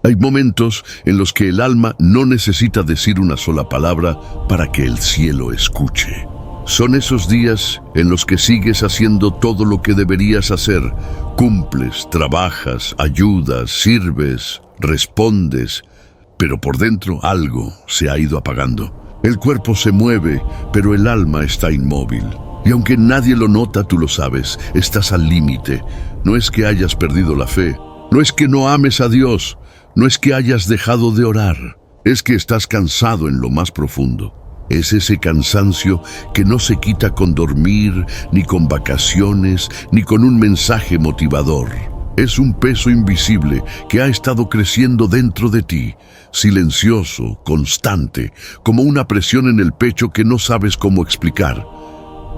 Hay momentos en los que el alma no necesita decir una sola palabra para que el cielo escuche. Son esos días en los que sigues haciendo todo lo que deberías hacer. Cumples, trabajas, ayudas, sirves, respondes, pero por dentro algo se ha ido apagando. El cuerpo se mueve, pero el alma está inmóvil. Y aunque nadie lo nota, tú lo sabes, estás al límite. No es que hayas perdido la fe, no es que no ames a Dios, no es que hayas dejado de orar, es que estás cansado en lo más profundo. Es ese cansancio que no se quita con dormir, ni con vacaciones, ni con un mensaje motivador. Es un peso invisible que ha estado creciendo dentro de ti, silencioso, constante, como una presión en el pecho que no sabes cómo explicar.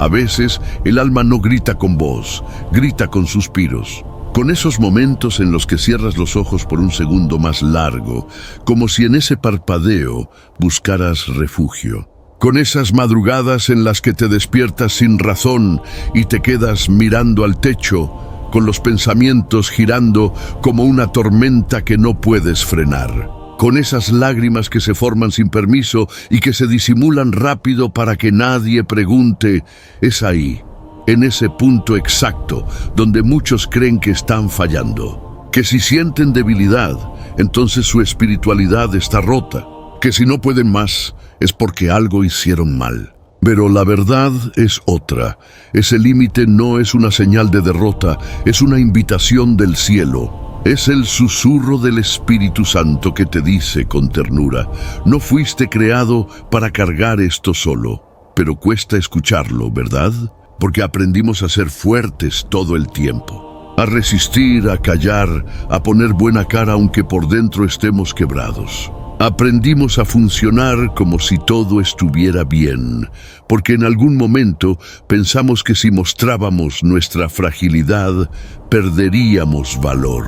A veces el alma no grita con voz, grita con suspiros. Con esos momentos en los que cierras los ojos por un segundo más largo, como si en ese parpadeo buscaras refugio. Con esas madrugadas en las que te despiertas sin razón y te quedas mirando al techo, con los pensamientos girando como una tormenta que no puedes frenar. Con esas lágrimas que se forman sin permiso y que se disimulan rápido para que nadie pregunte, es ahí, en ese punto exacto donde muchos creen que están fallando, que si sienten debilidad, entonces su espiritualidad está rota, que si no pueden más es porque algo hicieron mal. Pero la verdad es otra. Ese límite no es una señal de derrota, es una invitación del cielo. Es el susurro del Espíritu Santo que te dice con ternura: no fuiste creado para cargar esto solo. Pero cuesta escucharlo, ¿verdad? Porque aprendimos a ser fuertes todo el tiempo, a resistir, a callar, a poner buena cara aunque por dentro estemos quebrados. Aprendimos a funcionar como si todo estuviera bien, porque en algún momento pensamos que si mostrábamos nuestra fragilidad, perderíamos valor.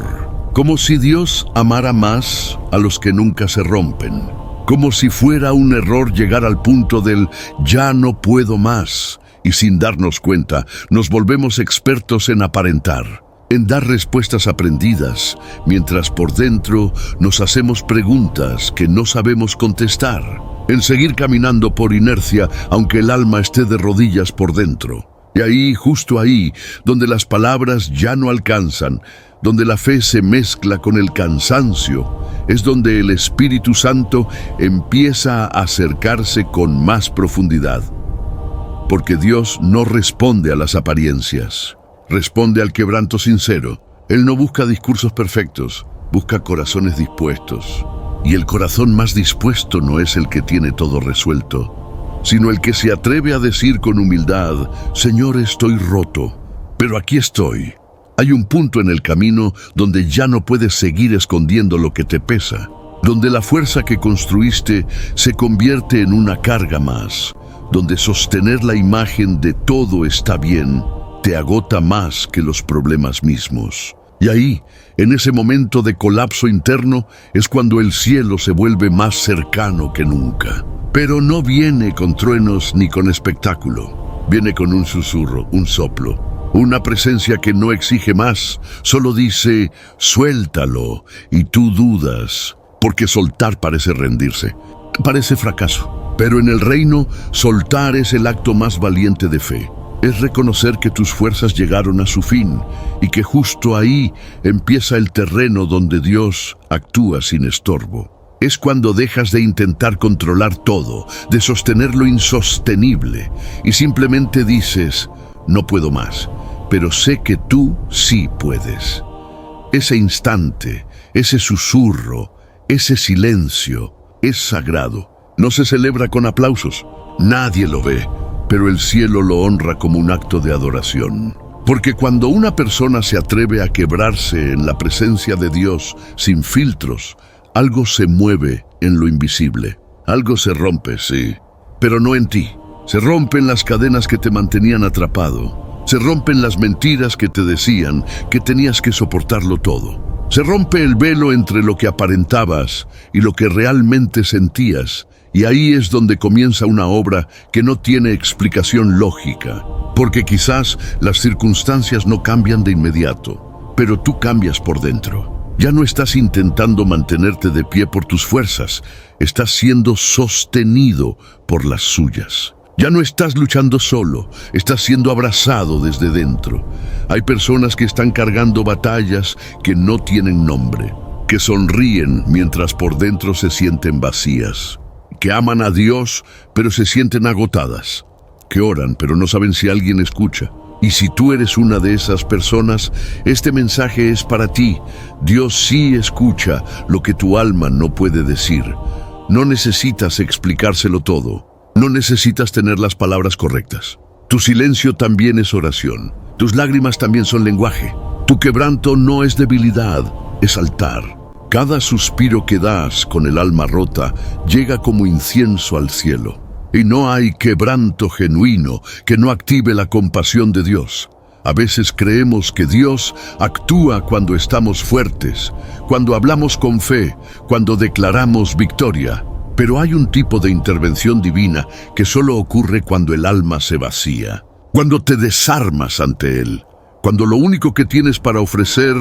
Como si Dios amara más a los que nunca se rompen. Como si fuera un error llegar al punto del ya no puedo más. Y sin darnos cuenta, nos volvemos expertos en aparentar, en dar respuestas aprendidas, mientras por dentro nos hacemos preguntas que no sabemos contestar, en seguir caminando por inercia, aunque el alma esté de rodillas por dentro. Y ahí, justo ahí, donde las palabras ya no alcanzan, donde la fe se mezcla con el cansancio, es donde el Espíritu Santo empieza a acercarse con más profundidad. Porque Dios no responde a las apariencias, responde al quebranto sincero. Él no busca discursos perfectos, busca corazones dispuestos. Y el corazón más dispuesto no es el que tiene todo resuelto, sino el que se atreve a decir con humildad: Señor, estoy roto, pero aquí estoy. Hay un punto en el camino donde ya no puedes seguir escondiendo lo que te pesa, donde la fuerza que construiste se convierte en una carga más, donde sostener la imagen de todo está bien te agota más que los problemas mismos. Y ahí, en ese momento de colapso interno, es cuando el cielo se vuelve más cercano que nunca. Pero no viene con truenos ni con espectáculo. Viene con un susurro, un soplo, una presencia que no exige más, solo dice: suéltalo, y tú dudas, porque soltar parece rendirse, parece fracaso. Pero en el reino, soltar es el acto más valiente de fe. Es reconocer que tus fuerzas llegaron a su fin y que justo ahí empieza el terreno donde Dios actúa sin estorbo. Es cuando dejas de intentar controlar todo, de sostener lo insostenible y simplemente dices: no puedo más, pero sé que tú sí puedes. Ese instante, ese susurro, ese silencio es sagrado. No se celebra con aplausos, nadie lo ve, pero el cielo lo honra como un acto de adoración. Porque cuando una persona se atreve a quebrarse en la presencia de Dios sin filtros, algo se mueve en lo invisible. Algo se rompe, sí, pero no en ti. Se rompen las cadenas que te mantenían atrapado. Se rompen las mentiras que te decían que tenías que soportarlo todo. Se rompe el velo entre lo que aparentabas y lo que realmente sentías. Y ahí es donde comienza una obra que no tiene explicación lógica, porque quizás las circunstancias no cambian de inmediato, pero tú cambias por dentro. Ya no estás intentando mantenerte de pie por tus fuerzas, estás siendo sostenido por las suyas. Ya no estás luchando solo, estás siendo abrazado desde dentro. Hay personas que están cargando batallas que no tienen nombre, que sonríen mientras por dentro se sienten vacías, que aman a Dios pero se sienten agotadas, que oran pero no saben si alguien escucha. Y si tú eres una de esas personas, este mensaje es para ti. Dios sí escucha lo que tu alma no puede decir. No necesitas explicárselo todo. No necesitas tener las palabras correctas. Tu silencio también es oración. Tus lágrimas también son lenguaje. Tu quebranto no es debilidad, es altar. Cada suspiro que das con el alma rota llega como incienso al cielo. Y no hay quebranto genuino que no active la compasión de Dios. A veces creemos que Dios actúa cuando estamos fuertes, cuando hablamos con fe, cuando declaramos victoria. Pero hay un tipo de intervención divina que solo ocurre cuando el alma se vacía, cuando te desarmas ante Él, cuando lo único que tienes para ofrecer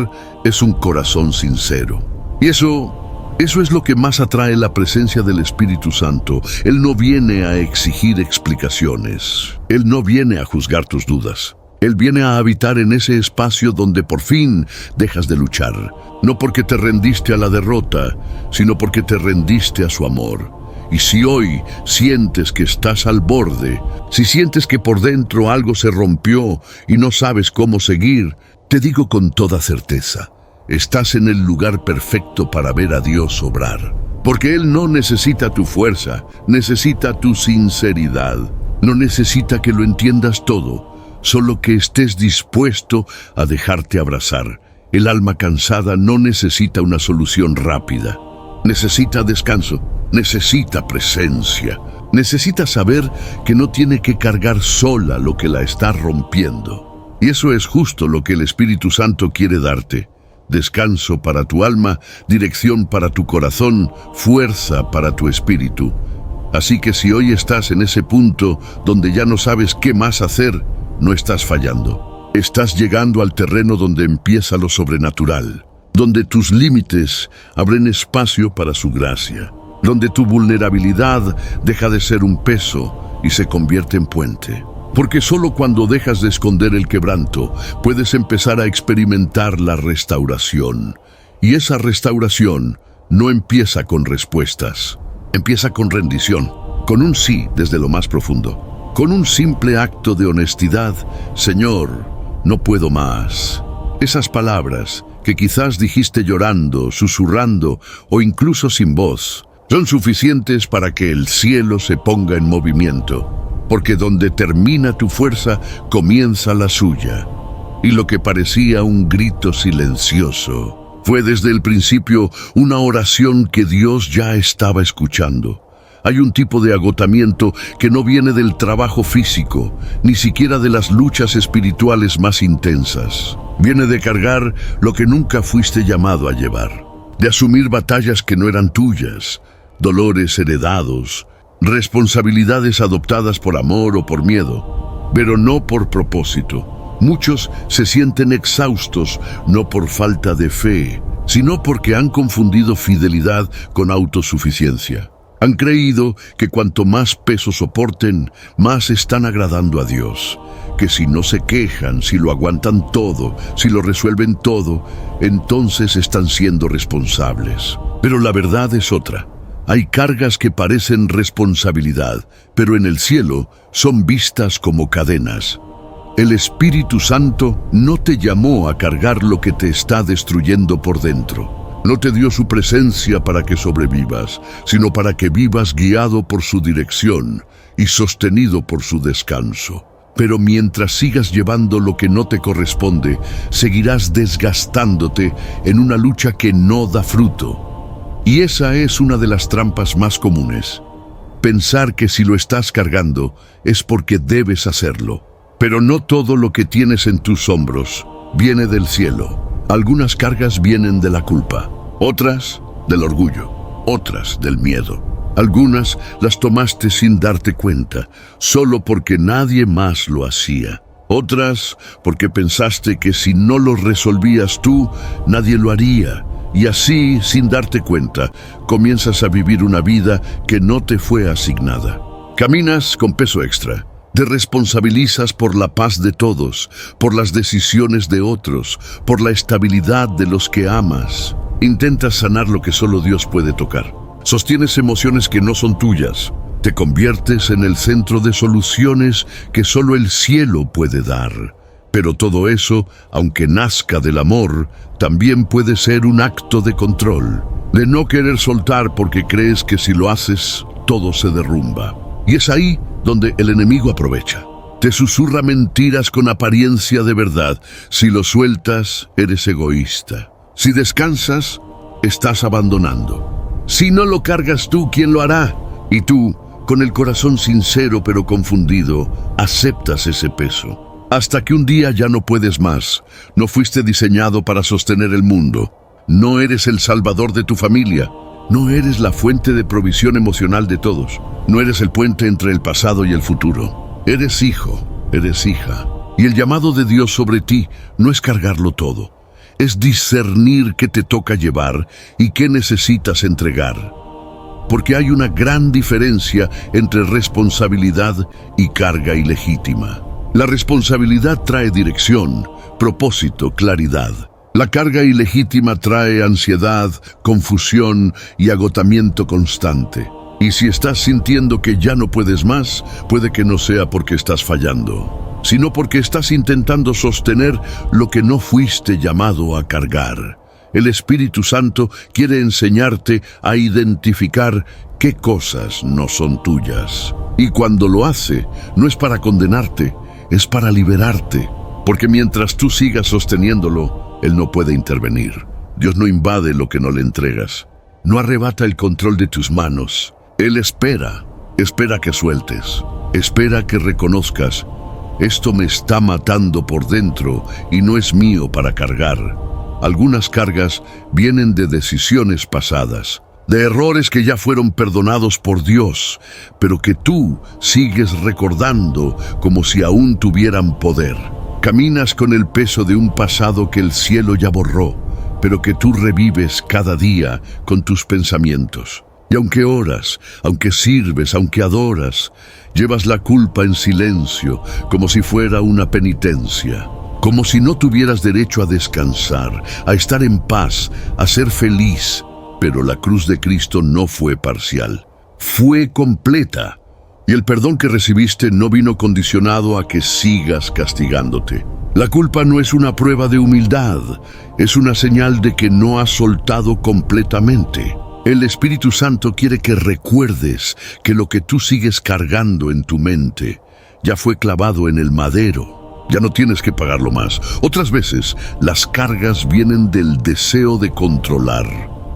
es un corazón sincero. Y eso es lo que más atrae la presencia del Espíritu Santo. Él no viene a exigir explicaciones. Él no viene a juzgar tus dudas. Él viene a habitar en ese espacio donde por fin dejas de luchar. No porque te rendiste a la derrota, sino porque te rendiste a su amor. Y si hoy sientes que estás al borde, si sientes que por dentro algo se rompió y no sabes cómo seguir, te digo con toda certeza, estás en el lugar perfecto para ver a Dios obrar. Porque Él no necesita tu fuerza, necesita tu sinceridad. No necesita que lo entiendas todo, solo que estés dispuesto a dejarte abrazar. El alma cansada no necesita una solución rápida. Necesita descanso, necesita presencia. Necesita saber que no tiene que cargar sola lo que la está rompiendo. Y eso es justo lo que el Espíritu Santo quiere darte. Descanso para tu alma, dirección para tu corazón, fuerza para tu espíritu. Así que si hoy estás en ese punto donde ya no sabes qué más hacer, no estás fallando. Estás llegando al terreno donde empieza lo sobrenatural, donde tus límites abren espacio para su gracia, donde tu vulnerabilidad deja de ser un peso y se convierte en puente. Porque solo cuando dejas de esconder el quebranto, puedes empezar a experimentar la restauración. Y esa restauración no empieza con respuestas, empieza con rendición, con un sí desde lo más profundo, con un simple acto de honestidad. Señor, no puedo más. Esas palabras que quizás dijiste llorando, susurrando o incluso sin voz, son suficientes para que el cielo se ponga en movimiento. Porque donde termina tu fuerza, comienza la suya. Y lo que parecía un grito silencioso, fue desde el principio una oración que Dios ya estaba escuchando. Hay un tipo de agotamiento que no viene del trabajo físico, ni siquiera de las luchas espirituales más intensas. Viene de cargar lo que nunca fuiste llamado a llevar, de asumir batallas que no eran tuyas, dolores heredados, responsabilidades adoptadas por amor o por miedo, pero no por propósito. Muchos se sienten exhaustos, no por falta de fe, sino porque han confundido fidelidad con autosuficiencia. Han creído que cuanto más peso soporten, más están agradando a Dios. Que si no se quejan, si lo aguantan todo, si lo resuelven todo, entonces están siendo responsables. Pero la verdad es otra. Hay cargas que parecen responsabilidad, pero en el cielo son vistas como cadenas. El Espíritu Santo no te llamó a cargar lo que te está destruyendo por dentro. No te dio su presencia para que sobrevivas, sino para que vivas guiado por su dirección y sostenido por su descanso. Pero mientras sigas llevando lo que no te corresponde, seguirás desgastándote en una lucha que no da fruto. Y esa es una de las trampas más comunes. Pensar que si lo estás cargando es porque debes hacerlo. Pero no todo lo que tienes en tus hombros viene del cielo. Algunas cargas vienen de la culpa, otras del orgullo, otras del miedo. Algunas las tomaste sin darte cuenta, solo porque nadie más lo hacía. Otras porque pensaste que si no lo resolvías tú, nadie lo haría. Y así, sin darte cuenta, comienzas a vivir una vida que no te fue asignada. Caminas con peso extra. Te responsabilizas por la paz de todos, por las decisiones de otros, por la estabilidad de los que amas. Intentas sanar lo que solo Dios puede tocar. Sostienes emociones que no son tuyas. Te conviertes en el centro de soluciones que solo el cielo puede dar. Pero todo eso, aunque nazca del amor, también puede ser un acto de control, de no querer soltar porque crees que si lo haces, todo se derrumba. Y es ahí donde el enemigo aprovecha. Te susurra mentiras con apariencia de verdad. Si lo sueltas, eres egoísta. Si descansas, estás abandonando. Si no lo cargas tú, ¿quién lo hará? Y tú, con el corazón sincero pero confundido, aceptas ese peso. Hasta que un día ya no puedes más. No fuiste diseñado para sostener el mundo. No eres el salvador de tu familia. No eres la fuente de provisión emocional de todos. No eres el puente entre el pasado y el futuro. Eres hijo, eres hija. Y el llamado de Dios sobre ti no es cargarlo todo. Es discernir qué te toca llevar y qué necesitas entregar. Porque hay una gran diferencia entre responsabilidad y carga ilegítima. La responsabilidad trae dirección, propósito, claridad. La carga ilegítima trae ansiedad, confusión y agotamiento constante. Y si estás sintiendo que ya no puedes más, puede que no sea porque estás fallando, sino porque estás intentando sostener lo que no fuiste llamado a cargar. El Espíritu Santo quiere enseñarte a identificar qué cosas no son tuyas. Y cuando lo hace, no es para condenarte, es para liberarte. Porque mientras tú sigas sosteniéndolo, Él no puede intervenir. Dios no invade lo que no le entregas. No arrebata el control de tus manos. Él espera que sueltes. Espera que reconozcas: esto me está matando por dentro y no es mío para cargar. Algunas cargas vienen de decisiones pasadas, de errores que ya fueron perdonados por Dios, pero que tú sigues recordando como si aún tuvieran poder. Caminas con el peso de un pasado que el cielo ya borró, pero que tú revives cada día con tus pensamientos. Y aunque oras, aunque sirves, aunque adoras, llevas la culpa en silencio, como si fuera una penitencia. Como si no tuvieras derecho a descansar, a estar en paz, a ser feliz. Pero la cruz de Cristo no fue parcial, fue completa. Y el perdón que recibiste no vino condicionado a que sigas castigándote. La culpa no es una prueba de humildad, es una señal de que no has soltado completamente. El Espíritu Santo quiere que recuerdes que lo que tú sigues cargando en tu mente ya fue clavado en el madero. Ya no tienes que pagarlo más. Otras veces, las cargas vienen del deseo de controlar,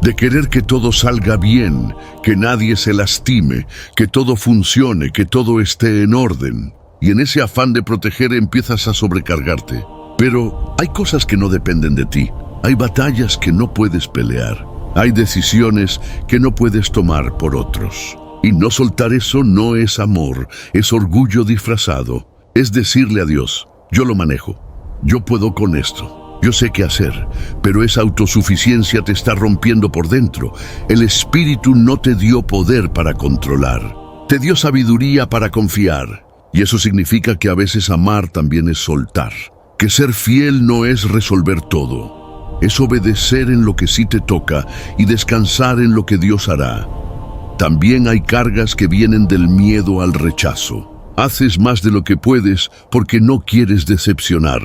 de querer que todo salga bien, que nadie se lastime, que todo funcione, que todo esté en orden. Y en ese afán de proteger empiezas a sobrecargarte. Pero hay cosas que no dependen de ti. Hay batallas que no puedes pelear. Hay decisiones que no puedes tomar por otros. Y no soltar eso no es amor, es orgullo disfrazado. Es decirle a Dios: yo lo manejo, yo puedo con esto. Yo sé qué hacer, pero esa autosuficiencia te está rompiendo por dentro. El Espíritu no te dio poder para controlar, te dio sabiduría para confiar. Y eso significa que a veces amar también es soltar. Que ser fiel no es resolver todo. Es obedecer en lo que sí te toca y descansar en lo que Dios hará. También hay cargas que vienen del miedo al rechazo. Haces más de lo que puedes porque no quieres decepcionar.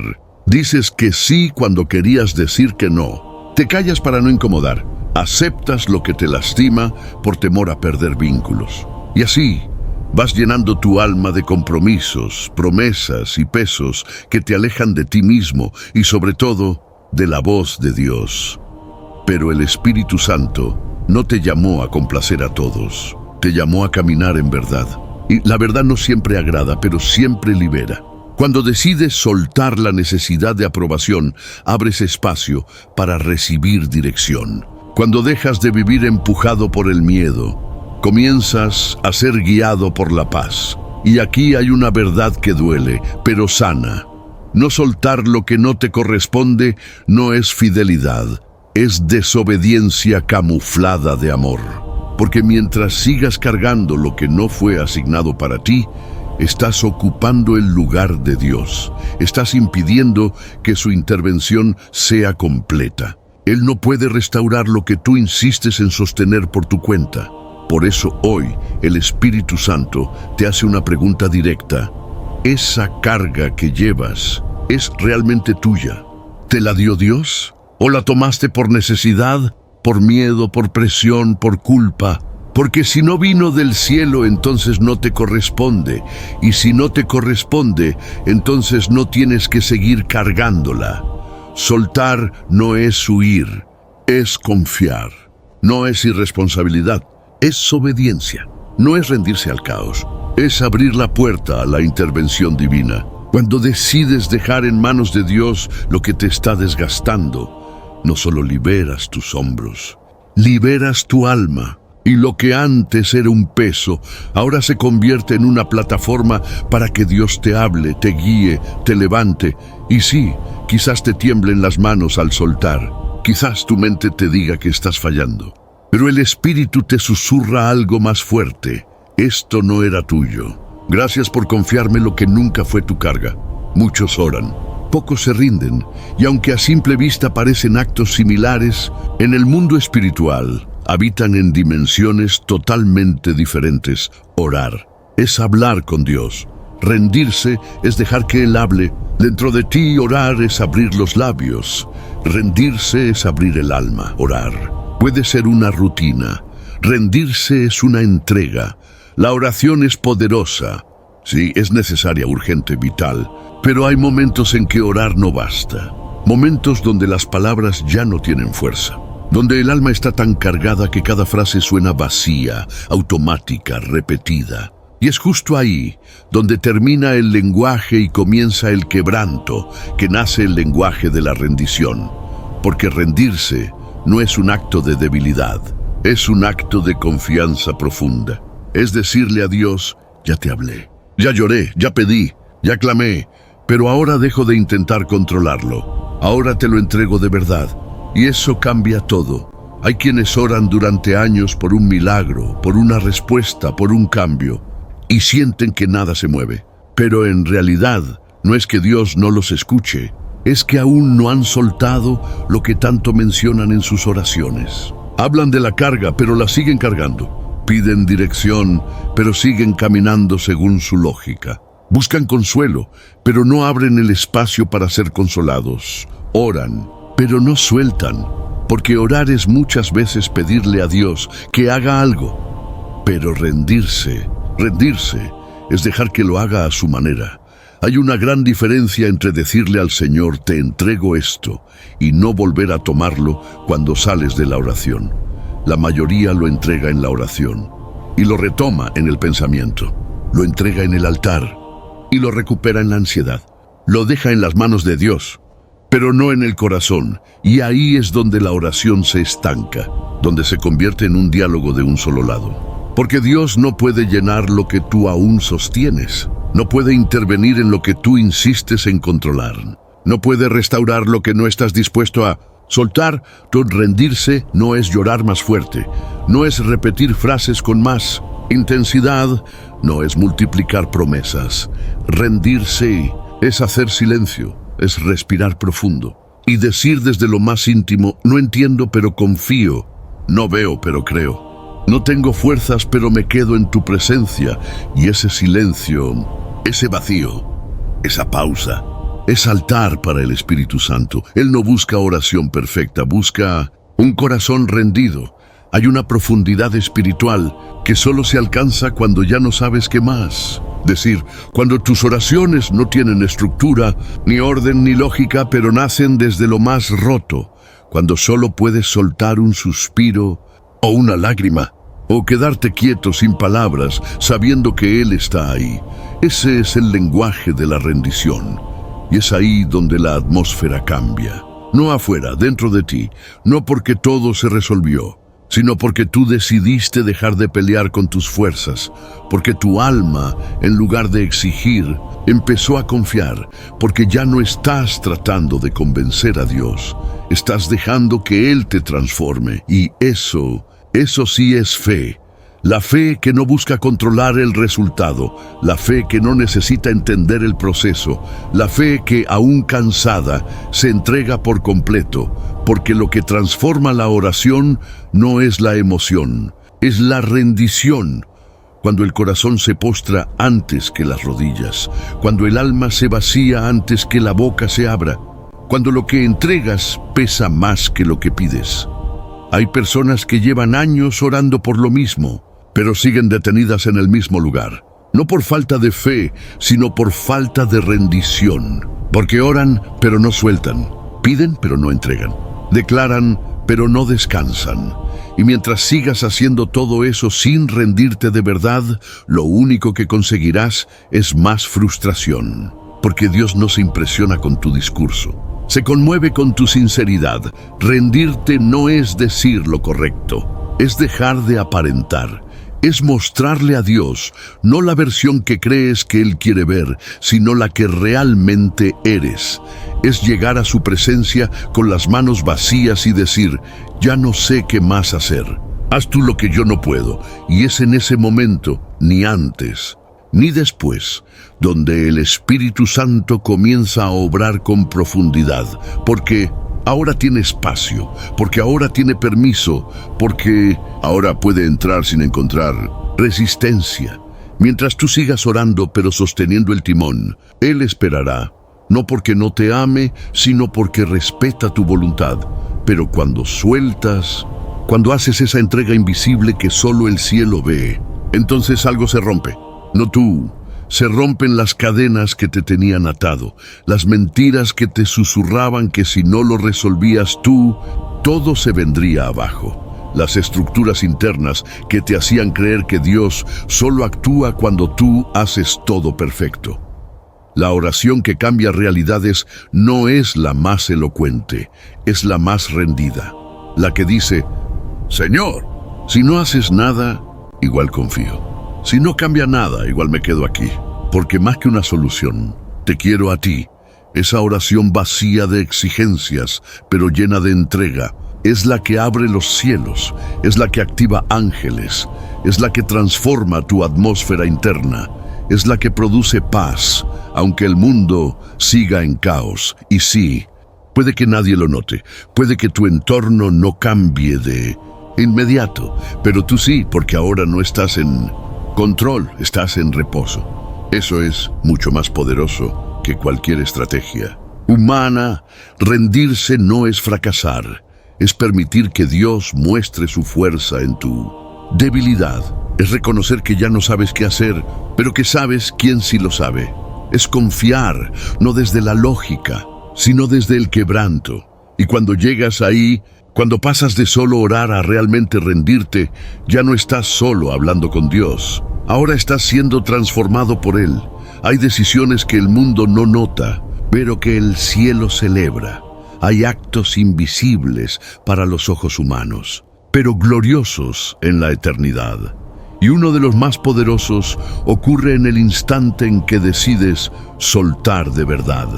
Dices que sí cuando querías decir que no. Te callas para no incomodar. Aceptas lo que te lastima por temor a perder vínculos. Y así vas llenando tu alma de compromisos, promesas y pesos que te alejan de ti mismo y sobre todo de la voz de Dios. Pero el Espíritu Santo no te llamó a complacer a todos. Te llamó a caminar en verdad. Y la verdad no siempre agrada, pero siempre libera. Cuando decides soltar la necesidad de aprobación, abres espacio para recibir dirección. Cuando dejas de vivir empujado por el miedo, comienzas a ser guiado por la paz. Y aquí hay una verdad que duele, pero sana. No soltar lo que no te corresponde no es fidelidad, es desobediencia camuflada de amor. Porque mientras sigas cargando lo que no fue asignado para ti, estás ocupando el lugar de Dios. Estás impidiendo que su intervención sea completa. Él no puede restaurar lo que tú insistes en sostener por tu cuenta. Por eso hoy el Espíritu Santo te hace una pregunta directa. ¿Esa carga que llevas es realmente tuya? ¿Te la dio Dios? ¿O la tomaste por necesidad, por miedo, por presión, por culpa? Porque si no vino del cielo, entonces no te corresponde. Y si no te corresponde, entonces no tienes que seguir cargándola. Soltar no es huir, es confiar. No es irresponsabilidad, es obediencia. No es rendirse al caos, es abrir la puerta a la intervención divina. Cuando decides dejar en manos de Dios lo que te está desgastando, no solo liberas tus hombros, liberas tu alma. Y lo que antes era un peso, ahora se convierte en una plataforma para que Dios te hable, te guíe, te levante. Y sí, quizás te tiemblen las manos al soltar. Quizás tu mente te diga que estás fallando. Pero el Espíritu te susurra algo más fuerte. Esto no era tuyo. Gracias por confiarme lo que nunca fue tu carga. Muchos oran, pocos se rinden. Y aunque a simple vista parecen actos similares, en el mundo espiritual habitan en dimensiones totalmente diferentes. Orar es hablar con Dios. Rendirse es dejar que Él hable. Dentro de ti orar es abrir los labios. Rendirse es abrir el alma. Orar puede ser una rutina. Rendirse es una entrega. La oración es poderosa. Sí, es necesaria, urgente, vital. Pero hay momentos en que orar no basta. Momentos donde las palabras ya no tienen fuerza. Donde el alma está tan cargada que cada frase suena vacía, automática, repetida. Y es justo ahí donde termina el lenguaje y comienza el quebranto, que nace el lenguaje de la rendición. Porque rendirse no es un acto de debilidad, es un acto de confianza profunda. Es decirle a Dios, ya te hablé, ya lloré, ya pedí, ya clamé, pero ahora dejo de intentar controlarlo. Ahora te lo entrego de verdad. Y eso cambia todo. Hay quienes oran durante años por un milagro, por una respuesta, por un cambio, y sienten que nada se mueve. Pero en realidad, no es que Dios no los escuche, es que aún no han soltado lo que tanto mencionan en sus oraciones. Hablan de la carga, pero la siguen cargando. Piden dirección, pero siguen caminando según su lógica. Buscan consuelo, pero no abren el espacio para ser consolados. Oran, pero no sueltan, porque orar es muchas veces pedirle a Dios que haga algo. Pero rendirse es dejar que lo haga a su manera. Hay una gran diferencia entre decirle al Señor, te entrego esto, y no volver a tomarlo cuando sales de la oración. La mayoría lo entrega en la oración, y lo retoma en el pensamiento. Lo entrega en el altar, y lo recupera en la ansiedad. Lo deja en las manos de Dios, pero no en el corazón, y ahí es donde la oración se estanca, donde se convierte en un diálogo de un solo lado. Porque Dios no puede llenar lo que tú aún sostienes, no puede intervenir en lo que tú insistes en controlar, no puede restaurar lo que no estás dispuesto a soltar. Rendirse no es llorar más fuerte, no es repetir frases con más intensidad, no es multiplicar promesas. Rendirse es hacer silencio, es respirar profundo y decir desde lo más íntimo, no entiendo pero confío, no veo pero creo, no tengo fuerzas pero me quedo en tu presencia. Y ese silencio, ese vacío, esa pausa, es altar para el Espíritu Santo. Él no busca oración perfecta, busca un corazón rendido. Hay una profundidad espiritual que solo se alcanza cuando ya no sabes qué más decir, cuando tus oraciones no tienen estructura, ni orden ni lógica, pero nacen desde lo más roto, cuando solo puedes soltar un suspiro o una lágrima, o quedarte quieto sin palabras, sabiendo que Él está ahí. Ese es el lenguaje de la rendición, y es ahí donde la atmósfera cambia. No afuera, dentro de ti, no porque todo se resolvió, sino porque tú decidiste dejar de pelear con tus fuerzas, porque tu alma, en lugar de exigir, empezó a confiar, porque ya no estás tratando de convencer a Dios, estás dejando que Él te transforme, y eso sí es fe. La fe que no busca controlar el resultado, la fe que no necesita entender el proceso, la fe que, aún cansada, se entrega por completo, porque lo que transforma la oración no es la emoción, es la rendición. Cuando el corazón se postra antes que las rodillas, cuando el alma se vacía antes que la boca se abra, cuando lo que entregas pesa más que lo que pides. Hay personas que llevan años orando por lo mismo, pero siguen detenidas en el mismo lugar. No por falta de fe, sino por falta de rendición. Porque oran, pero no sueltan. Piden, pero no entregan. Declaran, pero no descansan. Y mientras sigas haciendo todo eso sin rendirte de verdad, lo único que conseguirás es más frustración. Porque Dios no se impresiona con tu discurso. Se conmueve con tu sinceridad. Rendirte no es decir lo correcto, es dejar de aparentar. Es mostrarle a Dios, no la versión que crees que Él quiere ver, sino la que realmente eres. Es llegar a su presencia con las manos vacías y decir, ya no sé qué más hacer. Haz tú lo que yo no puedo. Y es en ese momento, ni antes, ni después, donde el Espíritu Santo comienza a obrar con profundidad, porque ahora tiene espacio, porque ahora tiene permiso, porque ahora puede entrar sin encontrar resistencia. Mientras tú sigas orando pero sosteniendo el timón, Él esperará, no porque no te ame, sino porque respeta tu voluntad. Pero cuando sueltas, cuando haces esa entrega invisible que solo el cielo ve, entonces algo se rompe. No tú. Se rompen las cadenas que te tenían atado, las mentiras que te susurraban que si no lo resolvías tú, todo se vendría abajo. Las estructuras internas que te hacían creer que Dios solo actúa cuando tú haces todo perfecto. La oración que cambia realidades no es la más elocuente, es la más rendida. La que dice, Señor, si no haces nada, igual confío. Si no cambia nada, igual me quedo aquí. Porque más que una solución, te quiero a ti. Esa oración vacía de exigencias, pero llena de entrega, es la que abre los cielos, es la que activa ángeles, es la que transforma tu atmósfera interna, es la que produce paz, aunque el mundo siga en caos. Y sí, puede que nadie lo note, puede que tu entorno no cambie de inmediato, pero tú sí, porque ahora no estás en control, estás en reposo. Eso es mucho más poderoso que cualquier estrategia humana. Rendirse no es fracasar, es permitir que Dios muestre su fuerza en tu debilidad. Es reconocer que ya no sabes qué hacer, pero que sabes quién sí lo sabe. Es confiar, no desde la lógica, sino desde el quebranto. Y cuando llegas ahí, cuando pasas de solo orar a realmente rendirte, ya no estás solo hablando con Dios. Ahora estás siendo transformado por Él. Hay decisiones que el mundo no nota, pero que el cielo celebra. Hay actos invisibles para los ojos humanos, pero gloriosos en la eternidad. Y uno de los más poderosos ocurre en el instante en que decides soltar de verdad.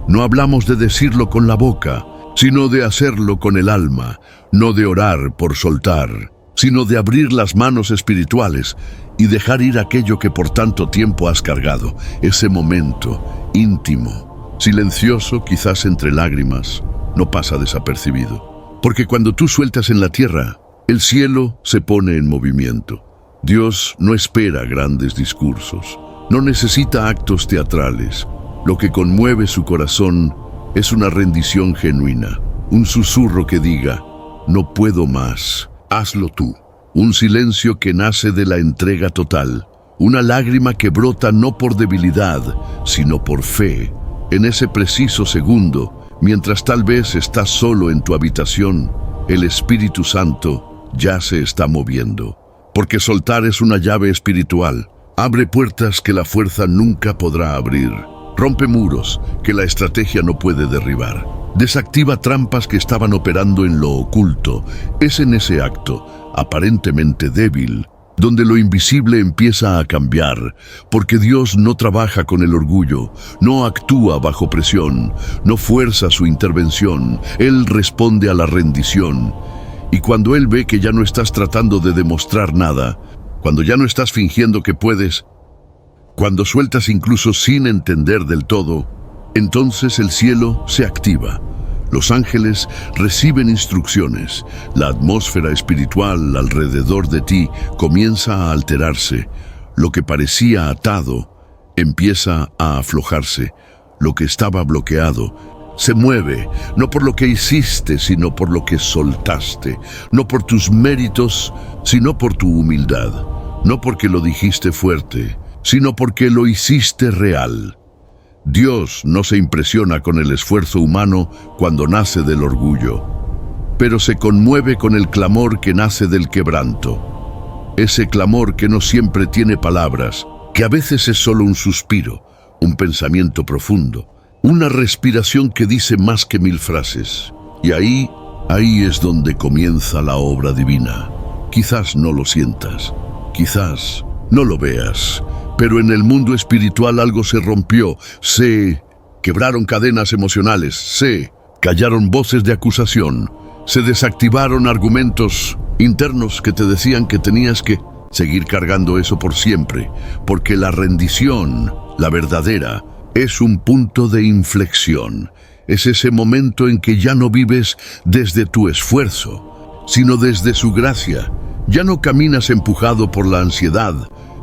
No hablamos de decirlo con la boca, sino de hacerlo con el alma, no de orar por soltar, sino de abrir las manos espirituales y dejar ir aquello que por tanto tiempo has cargado, ese momento íntimo, silencioso, quizás entre lágrimas, no pasa desapercibido. Porque cuando tú sueltas en la tierra, el cielo se pone en movimiento. Dios no espera grandes discursos, no necesita actos teatrales. Lo que conmueve su corazón es una rendición genuina, un susurro que diga, no puedo más, hazlo tú. Un silencio que nace de la entrega total, una lágrima que brota no por debilidad, sino por fe. En ese preciso segundo, mientras tal vez estás solo en tu habitación, el Espíritu Santo ya se está moviendo. Porque soltar es una llave espiritual. Abre puertas que la fuerza nunca podrá abrir. Rompe muros que la estrategia no puede derribar. Desactiva trampas que estaban operando en lo oculto. Es en ese acto, aparentemente débil, donde lo invisible empieza a cambiar, porque Dios no trabaja con el orgullo, no actúa bajo presión, no fuerza su intervención. Él responde a la rendición. Y cuando Él ve que ya no estás tratando de demostrar nada, cuando ya no estás fingiendo que puedes, cuando sueltas incluso sin entender del todo, entonces el cielo se activa. Los ángeles reciben instrucciones. La atmósfera espiritual alrededor de ti comienza a alterarse. Lo que parecía atado empieza a aflojarse. Lo que estaba bloqueado se mueve, no por lo que hiciste, sino por lo que soltaste. No por tus méritos, sino por tu humildad. No porque lo dijiste fuerte, sino porque lo hiciste real. Dios no se impresiona con el esfuerzo humano cuando nace del orgullo, pero se conmueve con el clamor que nace del quebranto. Ese clamor que no siempre tiene palabras, que a veces es solo un suspiro, un pensamiento profundo, una respiración que dice más que 1000 frases. Y ahí es donde comienza la obra divina. Quizás no lo sientas, quizás no lo veas, pero en el mundo espiritual algo se rompió. Se quebraron cadenas emocionales, se callaron voces de acusación, se desactivaron argumentos internos que te decían que tenías que seguir cargando eso por siempre, porque la rendición, la verdadera, es un punto de inflexión. Es ese momento en que ya no vives desde tu esfuerzo, sino desde su gracia. Ya no caminas empujado por la ansiedad,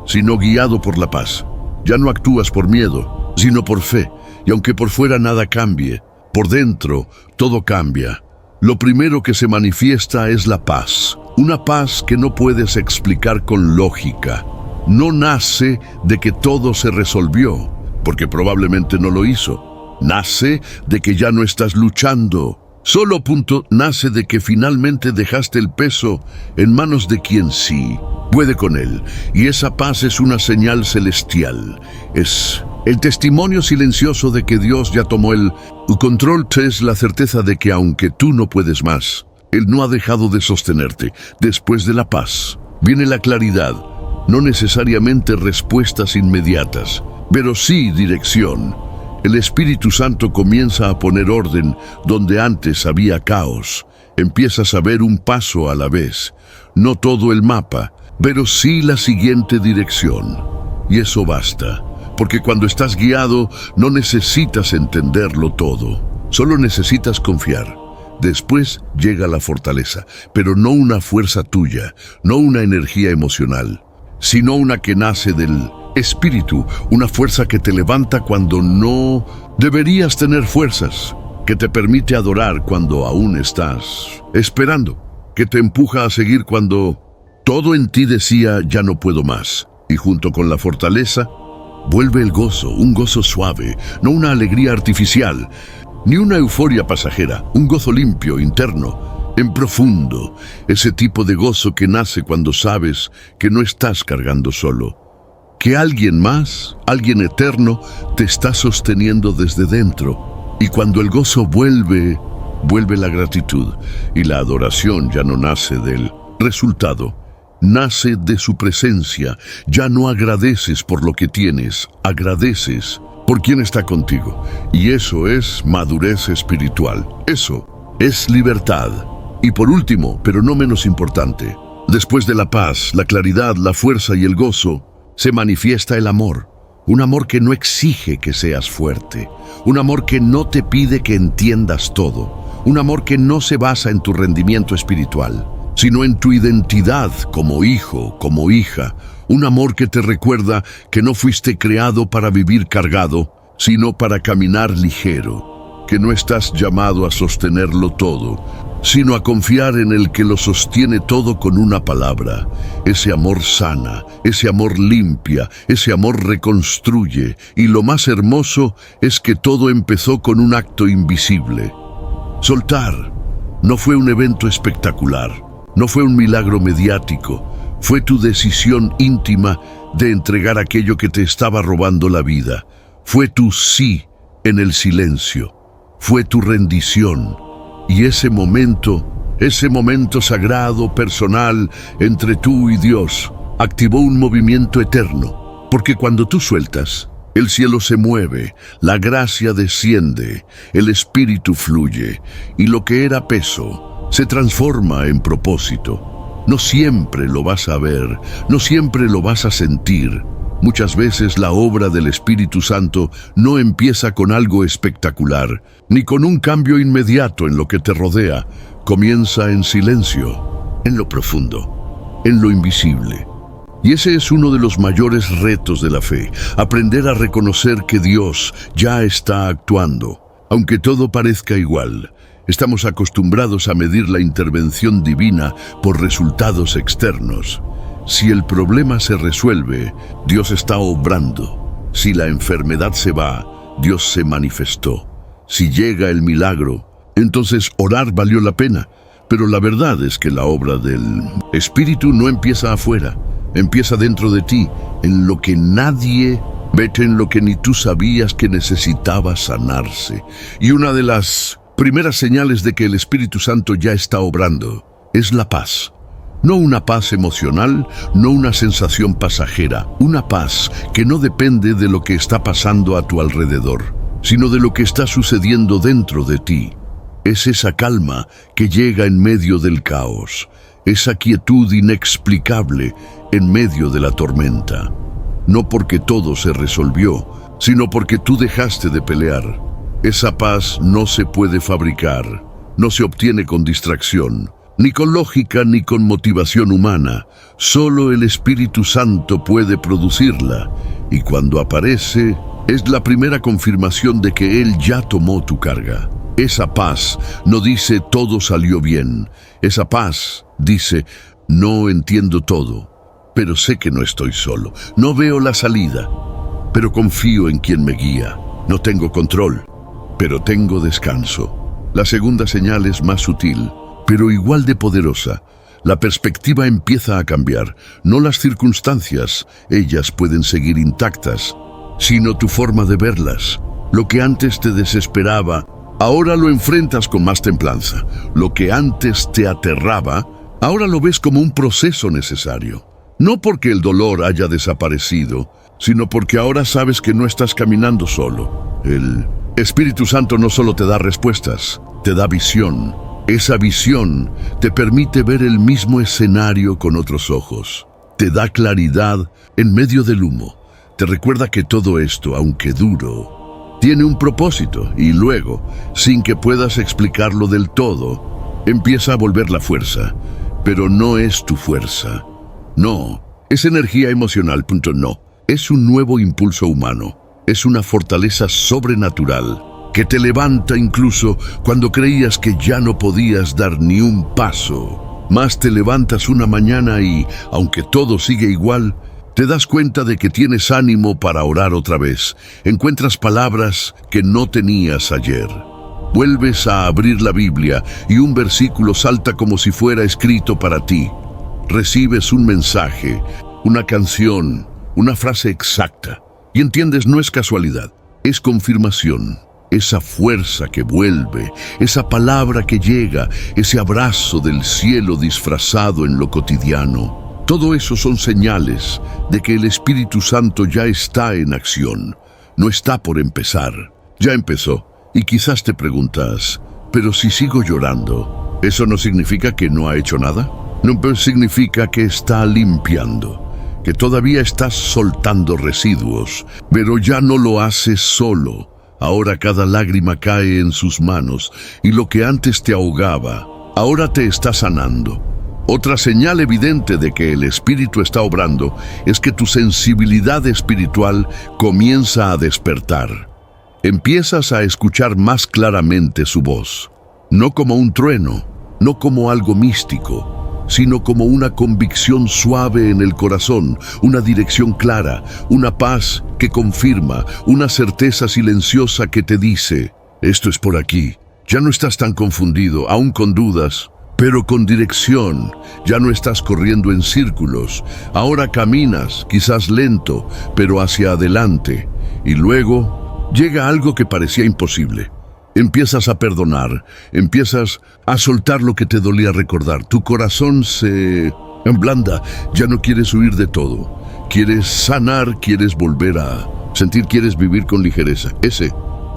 sino guiado por la paz. Ya no actúas por miedo, sino por fe. Y aunque por fuera nada cambie, por dentro todo cambia. Lo primero que se manifiesta es la paz. Una paz que no puedes explicar con lógica. No nace de que todo se resolvió, porque probablemente no lo hizo. Nace de que ya no estás luchando. Solo nace de que finalmente dejaste el peso en manos de quien sí puede con él. Y esa paz es una señal celestial. Es el testimonio silencioso de que Dios ya tomó el control. Es la certeza de que aunque tú no puedes más, Él no ha dejado de sostenerte. Después de la paz viene la claridad. No necesariamente respuestas inmediatas, pero sí dirección. El Espíritu Santo comienza a poner orden donde antes había caos. Empiezas a ver un paso a la vez. No todo el mapa, pero sí la siguiente dirección. Y eso basta, porque cuando estás guiado no necesitas entenderlo todo. Solo necesitas confiar. Después llega la fortaleza, pero no una fuerza tuya, no una energía emocional, sino una que nace del Espíritu, una fuerza que te levanta cuando no deberías tener fuerzas, que te permite adorar cuando aún estás esperando, que te empuja a seguir cuando todo en ti decía ya no puedo más. Y junto con la fortaleza vuelve el gozo, un gozo suave, no una alegría artificial, ni una euforia pasajera, un gozo limpio, interno, en profundo, ese tipo de gozo que nace cuando sabes que no estás cargando solo, que alguien más, alguien eterno, te está sosteniendo desde dentro. Y cuando el gozo vuelve la gratitud, y la adoración ya no nace del resultado, nace de su presencia. Ya no agradeces por lo que tienes, agradeces por quien está contigo. Y eso es madurez espiritual. Eso es libertad. Y por último, pero no menos importante, después de la paz, la claridad, la fuerza y el gozo, se manifiesta el amor. Un amor que no exige que seas fuerte. Un amor que no te pide que entiendas todo. Un amor que no se basa en tu rendimiento espiritual, sino en tu identidad como hijo, como hija. Un amor que te recuerda que no fuiste creado para vivir cargado, sino para caminar ligero. Que no estás llamado a sostenerlo todo, sino a confiar en el que lo sostiene todo con una palabra. Ese amor sana, ese amor limpia, ese amor reconstruye. Y lo más hermoso es que todo empezó con un acto invisible. Soltar no fue un evento espectacular, no fue un milagro mediático, fue tu decisión íntima de entregar aquello que te estaba robando la vida. Fue tu sí en el silencio. fue tu rendición. Y ese momento sagrado, personal, entre tú y Dios, activó un movimiento eterno. Porque cuando tú sueltas, el cielo se mueve, la gracia desciende, el espíritu fluye, y lo que era peso se transforma en propósito. No siempre lo vas a ver, no siempre lo vas a sentir. Muchas veces la obra del Espíritu Santo no empieza con algo espectacular, ni con un cambio inmediato en lo que te rodea. Comienza en silencio, en lo profundo, en lo invisible. Y ese es uno de los mayores retos de la fe, aprender a reconocer que Dios ya está actuando. Aunque todo parezca igual, estamos acostumbrados a medir la intervención divina por resultados externos. Si el problema se resuelve, Dios está obrando. Si la enfermedad se va, Dios se manifestó. Si llega el milagro, entonces orar valió la pena. Pero la verdad es que la obra del Espíritu no empieza afuera, empieza dentro de ti, en lo que nadie ve, en lo que ni tú sabías que necesitaba sanarse. Y una de las primeras señales de que el Espíritu Santo ya está obrando es la paz. No una paz emocional, no una sensación pasajera, una paz que no depende de lo que está pasando a tu alrededor, sino de lo que está sucediendo dentro de ti. Es esa calma que llega en medio del caos, esa quietud inexplicable en medio de la tormenta. No porque todo se resolvió, sino porque tú dejaste de pelear. Esa paz no se puede fabricar, no se obtiene con distracción, ni con lógica ni con motivación humana. Solo el Espíritu Santo puede producirla, y cuando aparece, es la primera confirmación de que Él ya tomó tu carga. Esa paz no dice todo salió bien. Esa paz dice, no entiendo todo, pero sé que no estoy solo. No veo la salida, pero confío en quien me guía. No tengo control, pero tengo descanso. La segunda señal es más sutil, pero igual de poderosa. La perspectiva empieza a cambiar. No las circunstancias, ellas pueden seguir intactas, sino tu forma de verlas. Lo que antes te desesperaba, ahora lo enfrentas con más templanza. Lo que antes te aterraba, ahora lo ves como un proceso necesario. No porque el dolor haya desaparecido, sino porque ahora sabes que no estás caminando solo. El Espíritu Santo no solo te da respuestas, te da visión. Esa visión te permite ver el mismo escenario con otros ojos. Te da claridad en medio del humo. Te recuerda que todo esto, aunque duro, tiene un propósito, y luego, sin que puedas explicarlo del todo, empieza a volver la fuerza. Pero no es tu fuerza. No, es energía emocional, no. Es un nuevo impulso humano. Es una fortaleza sobrenatural que te levanta incluso cuando creías que ya no podías dar ni un paso. Más te levantas una mañana y, aunque todo sigue igual, te das cuenta de que tienes ánimo para orar otra vez. Encuentras palabras que no tenías ayer. Vuelves a abrir la Biblia y un versículo salta como si fuera escrito para ti. Recibes un mensaje, una canción, una frase exacta. Y entiendes, no es casualidad, es confirmación. Esa fuerza que vuelve, esa palabra que llega, ese abrazo del cielo disfrazado en lo cotidiano. Todo eso son señales de que el Espíritu Santo ya está en acción. No está por empezar, ya empezó. Y quizás te preguntas, pero si sigo llorando, ¿eso no significa que no ha hecho nada? No, pero significa que está limpiando, que todavía estás soltando residuos, pero ya no lo haces solo. Ahora cada lágrima cae en sus manos, y lo que antes te ahogaba, ahora te está sanando. Otra señal evidente de que el Espíritu está obrando es que tu sensibilidad espiritual comienza a despertar. Empiezas a escuchar más claramente su voz, no como un trueno, no como algo místico, sino como una convicción suave en el corazón, una dirección clara, una paz que confirma, una certeza silenciosa que te dice, esto es por aquí. Ya no estás tan confundido, aún con dudas, pero con dirección. Ya no estás corriendo en círculos. Ahora caminas, quizás lento, pero hacia adelante. Y luego llega algo que parecía imposible. Empiezas a perdonar, empiezas a soltar lo que te dolía recordar. Tu corazón se ablanda, ya no quieres huir de todo. Quieres sanar, quieres volver a sentir, quieres vivir con ligereza. Ese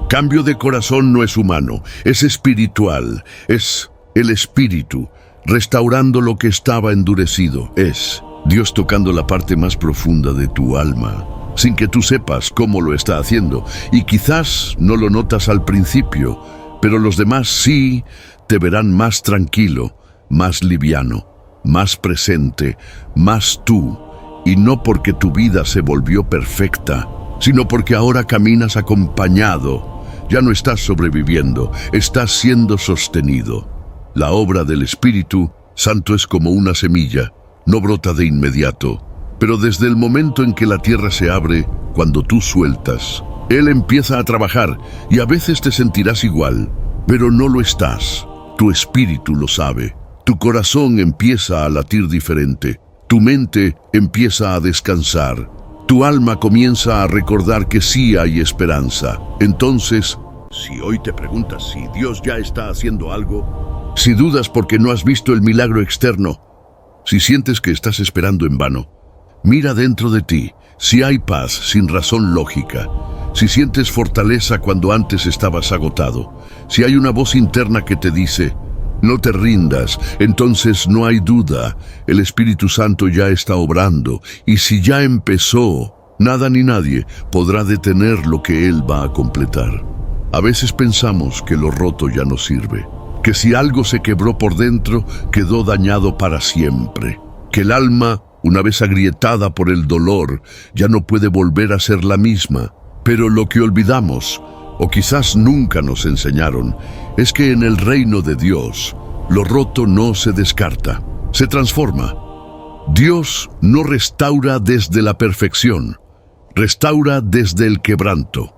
cambio de corazón no es humano, es espiritual, es el espíritu restaurando lo que estaba endurecido. Es Dios tocando la parte más profunda de tu alma, sin que tú sepas cómo lo está haciendo. Y quizás no lo notas al principio, pero los demás sí te verán más tranquilo, más liviano, más presente, más tú. Y no porque tu vida se volvió perfecta, sino porque ahora caminas acompañado. Ya no estás sobreviviendo, estás siendo sostenido. La obra del Espíritu Santo es como una semilla, no brota de inmediato, pero desde el momento en que la tierra se abre, cuando tú sueltas, Él empieza a trabajar y a veces te sentirás igual, pero no lo estás. Tu espíritu lo sabe, tu corazón empieza a latir diferente, tu mente empieza a descansar, tu alma comienza a recordar que sí hay esperanza. Entonces, si hoy te preguntas si Dios ya está haciendo algo, si dudas porque no has visto el milagro externo, si sientes que estás esperando en vano, mira dentro de ti, si hay paz sin razón lógica, si sientes fortaleza cuando antes estabas agotado, si hay una voz interna que te dice, no te rindas, entonces no hay duda, el Espíritu Santo ya está obrando, y si ya empezó, nada ni nadie podrá detener lo que Él va a completar. A veces pensamos que lo roto ya no sirve, que si algo se quebró por dentro, quedó dañado para siempre, que el alma, una vez agrietada por el dolor, ya no puede volver a ser la misma. Pero lo que olvidamos, o quizás nunca nos enseñaron, es que en el reino de Dios, lo roto no se descarta, se transforma. Dios no restaura desde la perfección, restaura desde el quebranto.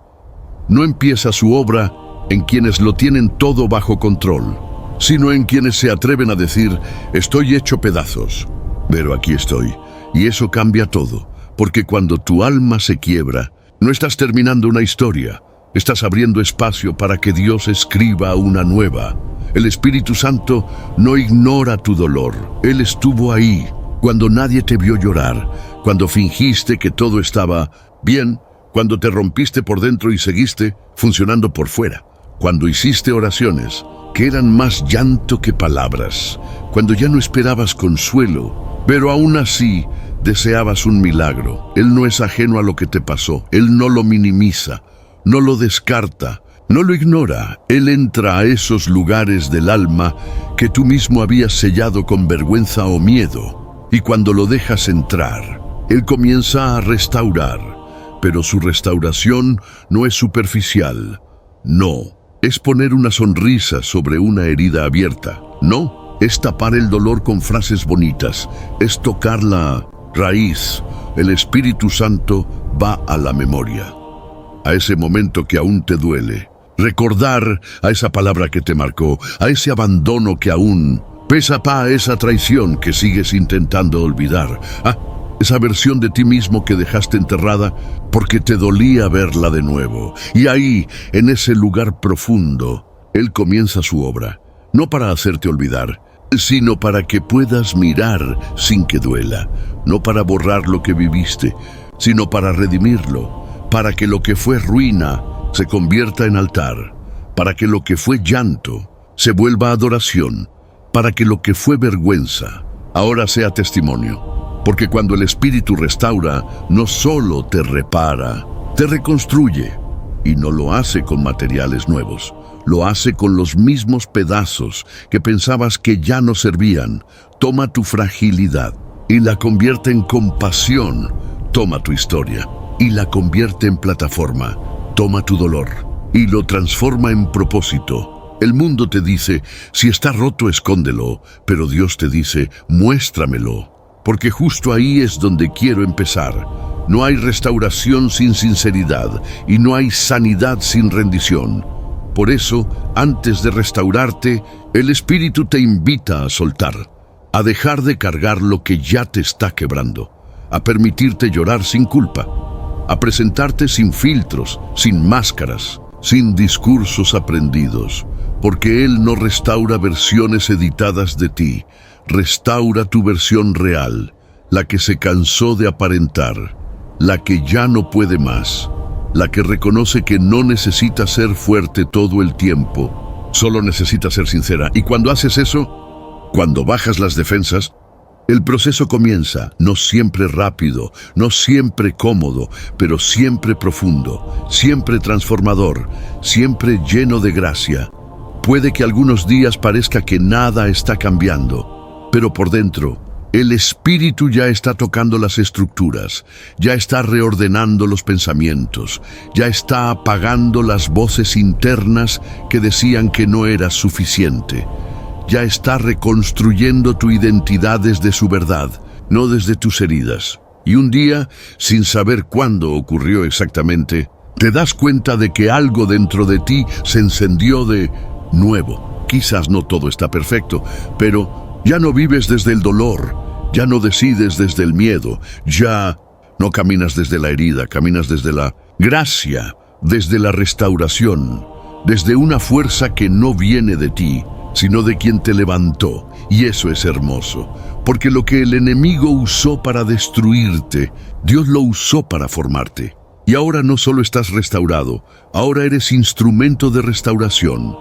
No empieza su obra en quienes lo tienen todo bajo control, sino en quienes se atreven a decir, estoy hecho pedazos, pero aquí estoy. Y eso cambia todo, porque cuando tu alma se quiebra, no estás terminando una historia, estás abriendo espacio para que Dios escriba una nueva. El Espíritu Santo no ignora tu dolor, Él estuvo ahí, cuando nadie te vio llorar, cuando fingiste que todo estaba bien, cuando te rompiste por dentro y seguiste funcionando por fuera, cuando hiciste oraciones que eran más llanto que palabras, cuando ya no esperabas consuelo, pero aún así deseabas un milagro. Él no es ajeno a lo que te pasó, Él no lo minimiza, no lo descarta, no lo ignora. Él entra a esos lugares del alma que tú mismo habías sellado con vergüenza o miedo, y cuando lo dejas entrar, Él comienza a restaurar, pero su restauración no es superficial, no. Es poner una sonrisa sobre una herida abierta. No, es tapar el dolor con frases bonitas. Es tocar la raíz. El Espíritu Santo va a la memoria, a ese momento que aún te duele. Recordar a esa palabra que te marcó, a ese abandono que aún pesa, a esa traición que sigues intentando olvidar. Esa versión de ti mismo que dejaste enterrada porque te dolía verla de nuevo. Y ahí, en ese lugar profundo, Él comienza su obra, no para hacerte olvidar, sino para que puedas mirar sin que duela, no para borrar lo que viviste, sino para redimirlo, para que lo que fue ruina se convierta en altar, para que lo que fue llanto se vuelva adoración, para que lo que fue vergüenza ahora sea testimonio. Porque cuando el Espíritu restaura, no solo te repara, te reconstruye. Y no lo hace con materiales nuevos, lo hace con los mismos pedazos que pensabas que ya no servían. Toma tu fragilidad y la convierte en compasión. Toma tu historia y la convierte en plataforma. Toma tu dolor y lo transforma en propósito. El mundo te dice, si está roto, escóndelo, pero Dios te dice, muéstramelo. Porque justo ahí es donde quiero empezar. No hay restauración sin sinceridad y no hay sanidad sin rendición. Por eso, antes de restaurarte, el Espíritu te invita a soltar, a dejar de cargar lo que ya te está quebrando, a permitirte llorar sin culpa, a presentarte sin filtros, sin máscaras, sin discursos aprendidos, porque Él no restaura versiones editadas de ti, restaura tu versión real, la que se cansó de aparentar, la que ya no puede más, la que reconoce que no necesita ser fuerte todo el tiempo, solo necesita ser sincera. Y cuando haces eso, cuando bajas las defensas, el proceso comienza, no siempre rápido, no siempre cómodo, pero siempre profundo, siempre transformador, siempre lleno de gracia. Puede que algunos días parezca que nada está cambiando, pero por dentro, el Espíritu ya está tocando las estructuras, ya está reordenando los pensamientos, ya está apagando las voces internas que decían que no eras suficiente. Ya está reconstruyendo tu identidad desde su verdad, no desde tus heridas. Y un día, sin saber cuándo ocurrió exactamente, te das cuenta de que algo dentro de ti se encendió de nuevo. Quizás no todo está perfecto, pero ya no vives desde el dolor, ya no decides desde el miedo, ya no caminas desde la herida, caminas desde la gracia, desde la restauración, desde una fuerza que no viene de ti, sino de quien te levantó. Y eso es hermoso, porque lo que el enemigo usó para destruirte, Dios lo usó para formarte. Y ahora no solo estás restaurado, ahora eres instrumento de restauración.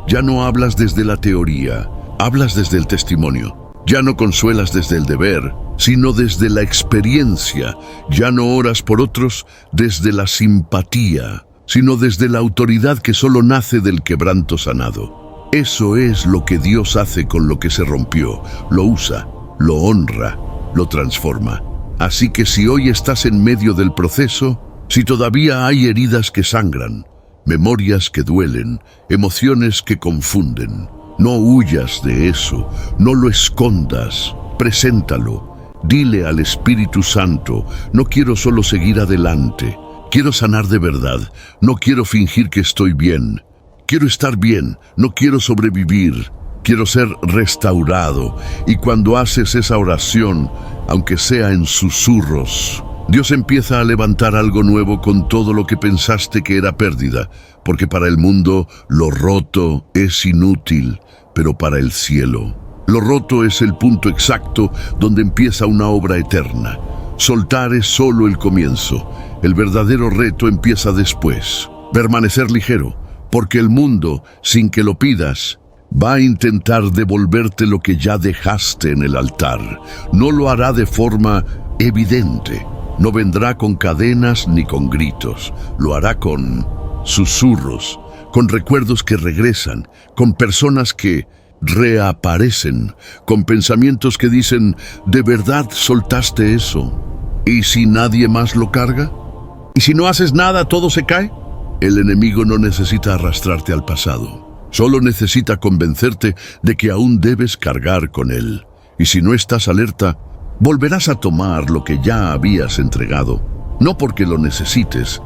Ya no hablas desde la teoría, hablas desde el testimonio. Ya no consuelas desde el deber, sino desde la experiencia. Ya no oras por otros desde la simpatía, sino desde la autoridad que solo nace del quebranto sanado. Eso es lo que Dios hace con lo que se rompió. Lo usa, lo honra, lo transforma. Así que si hoy estás en medio del proceso, si todavía hay heridas que sangran, memorias que duelen, emociones que confunden, no huyas de eso, no lo escondas, preséntalo. Dile al Espíritu Santo, no quiero solo seguir adelante, quiero sanar de verdad, no quiero fingir que estoy bien. Quiero estar bien, no quiero sobrevivir, quiero ser restaurado. Y cuando haces esa oración, aunque sea en susurros, Dios empieza a levantar algo nuevo con todo lo que pensaste que era pérdida, porque para el mundo lo roto es inútil, pero para el cielo, lo roto es el punto exacto donde empieza una obra eterna. Soltar es solo el comienzo, el verdadero reto empieza después. Permanecer ligero, porque el mundo, sin que lo pidas, va a intentar devolverte lo que ya dejaste en el altar. No lo hará de forma evidente, no vendrá con cadenas ni con gritos, lo hará con susurros, con recuerdos que regresan, con personas que reaparecen, con pensamientos que dicen, ¿de verdad soltaste eso? ¿Y si nadie más lo carga? ¿Y si no haces nada, todo se cae? El enemigo no necesita arrastrarte al pasado, solo necesita convencerte de que aún debes cargar con él. Y si no estás alerta, volverás a tomar lo que ya habías entregado, no porque lo necesites,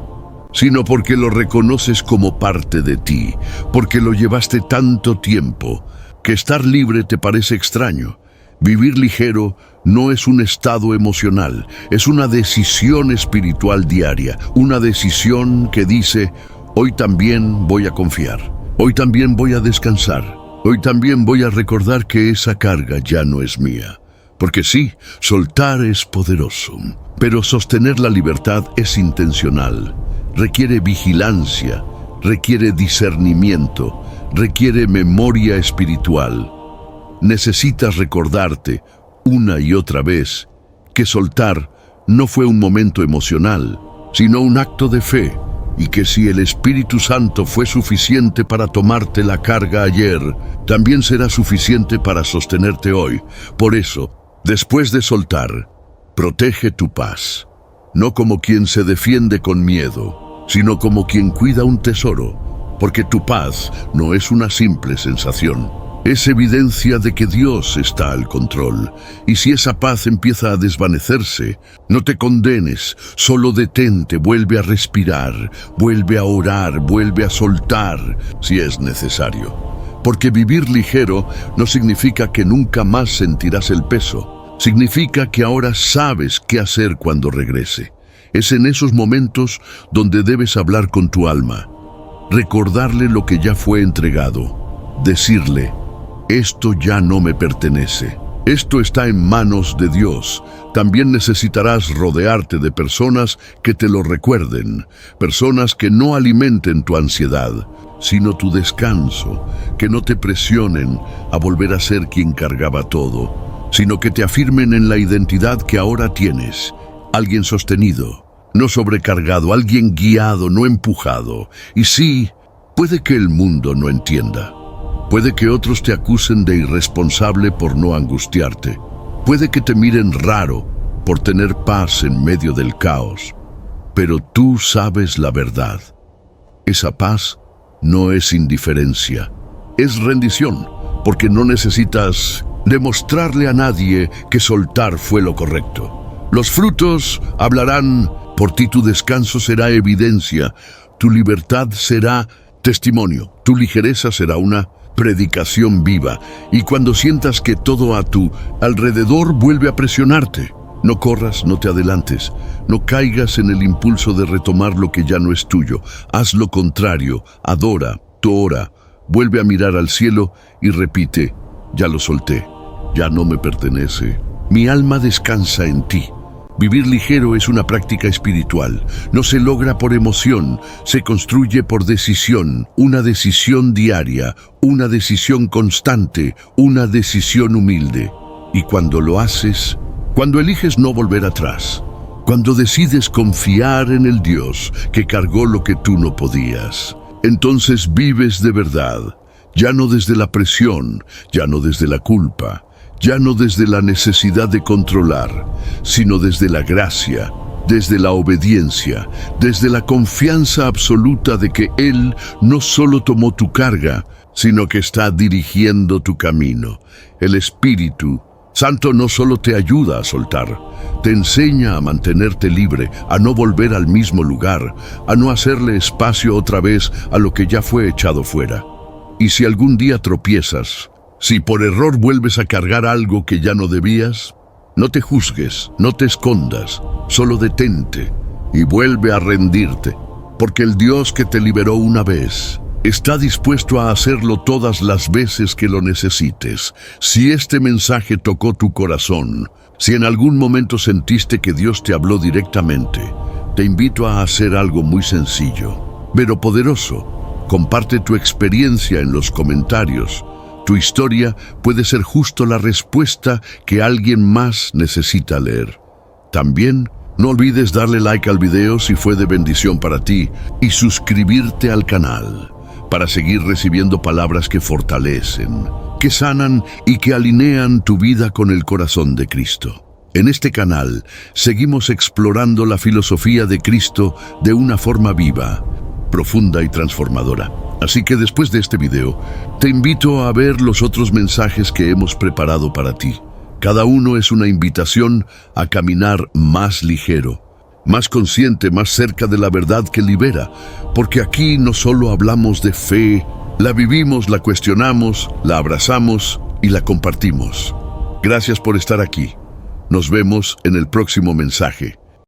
sino porque lo reconoces como parte de ti, porque lo llevaste tanto tiempo, que estar libre te parece extraño. Vivir ligero no es un estado emocional, es una decisión espiritual diaria, una decisión que dice, hoy también voy a confiar, hoy también voy a descansar, hoy también voy a recordar que esa carga ya no es mía. Porque sí, soltar es poderoso, pero sostener la libertad es intencional, requiere vigilancia, requiere discernimiento, requiere memoria espiritual. Necesitas recordarte, una y otra vez, que soltar no fue un momento emocional, sino un acto de fe, y que si el Espíritu Santo fue suficiente para tomarte la carga ayer, también será suficiente para sostenerte hoy. Por eso, después de soltar, protege tu paz, no como quien se defiende con miedo, sino como quien cuida un tesoro, porque tu paz no es una simple sensación. Es evidencia de que Dios está al control, y si esa paz empieza a desvanecerse, no te condenes, solo detente, vuelve a respirar, vuelve a orar, vuelve a soltar, si es necesario. Porque vivir ligero no significa que nunca más sentirás el peso, significa que ahora sabes qué hacer cuando regrese. Es en esos momentos donde debes hablar con tu alma. recordarle lo que ya fue entregado, decirle: esto ya no me pertenece. Esto está en manos de Dios. También necesitarás rodearte de personas que te lo recuerden, personas que no alimenten tu ansiedad, sino tu descanso, que no te presionen a volver a ser quien cargaba todo, sino que te afirmen en la identidad que ahora tienes, alguien sostenido, no sobrecargado, alguien guiado, no empujado. Y sí, puede que el mundo no entienda. Puede que otros te acusen de irresponsable por no angustiarte. Puede que te miren raro por tener paz en medio del caos. Pero tú sabes la verdad. Esa paz no es indiferencia, es rendición, porque no necesitas demostrarle a nadie que soltar fue lo correcto. Los frutos hablarán por ti, tu descanso será evidencia, tu libertad será testimonio, tu ligereza será una predicación viva, y cuando sientas que todo a tu alrededor vuelve a presionarte, no corras, no te adelantes, no caigas en el impulso de retomar lo que ya no es tuyo. Haz lo contrario, adora, ora, vuelve a mirar al cielo y repite: ya lo solté, ya no me pertenece. Mi alma descansa en ti. Vivir ligero es una práctica espiritual. No se logra por emoción, se construye por decisión, una decisión diaria, una decisión constante, una decisión humilde. Y cuando lo haces, cuando eliges no volver atrás, cuando decides confiar en el Dios que cargó lo que tú no podías, entonces vives de verdad, ya no desde la presión, ya no desde la culpa, ya no desde la necesidad de controlar, sino desde la gracia, desde la obediencia, desde la confianza absoluta de que Él no solo tomó tu carga, sino que está dirigiendo tu camino. El Espíritu Santo no solo te ayuda a soltar, te enseña a mantenerte libre, a no volver al mismo lugar, a no hacerle espacio otra vez a lo que ya fue echado fuera. Y si algún día tropiezas, si por error vuelves a cargar algo que ya no debías, no te juzgues, no te escondas, solo detente y vuelve a rendirte, porque el Dios que te liberó una vez está dispuesto a hacerlo todas las veces que lo necesites. Si este mensaje tocó tu corazón, si en algún momento sentiste que Dios te habló directamente, te invito a hacer algo muy sencillo, pero poderoso. Comparte tu experiencia en los comentarios. Tu historia puede ser justo la respuesta que alguien más necesita leer. También, no olvides darle like al video si fue de bendición para ti y suscribirte al canal para seguir recibiendo palabras que fortalecen, que sanan y que alinean tu vida con el corazón de Cristo. En este canal seguimos explorando la filosofía de Cristo de una forma viva, profunda y transformadora. Así que después de este video, te invito a ver los otros mensajes que hemos preparado para ti. Cada uno es una invitación a caminar más ligero, más consciente, más cerca de la verdad que libera, porque aquí no solo hablamos de fe, la vivimos, la cuestionamos, la abrazamos y la compartimos. Gracias por estar aquí. Nos vemos en el próximo mensaje.